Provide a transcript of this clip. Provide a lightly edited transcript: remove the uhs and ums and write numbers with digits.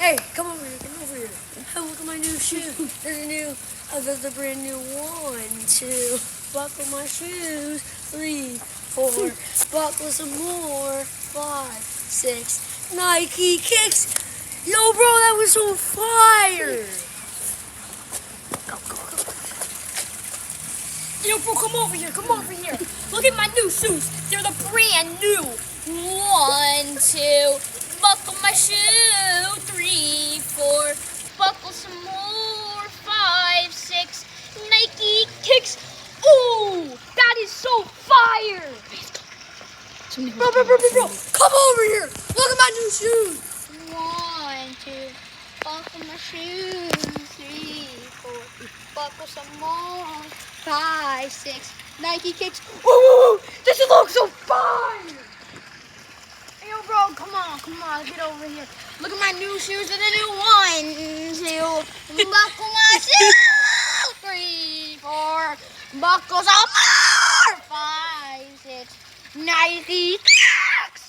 Hey, come over here, come over here. Hey, look at my new shoe. There's a brand new 1, 2. Buckle my shoes. 3, 4. Buckle some more. 5, 6. Nike kicks. Yo, bro, that was so fire. Go, go, go. Yo, bro, come over here, come over here. Look at my new shoes. They're the brand new. 1, 2. Buckle my shoe. 3, 4. Buckle some more. 5, 6. Nike kicks. Ooh, that is so fire. Bro, come over here. Look at my new shoes. 1, 2. Buckle my shoes. 3, 4. Buckle some more. 5, 6. Nike kicks. Ooh, this looks so fire. Hey, yo, bro, come on, get over here. Look at my new shoes and the new 1, 2. Buckle my shoes. 3, 4. Buckle some more. 5, 6. Nike kicks.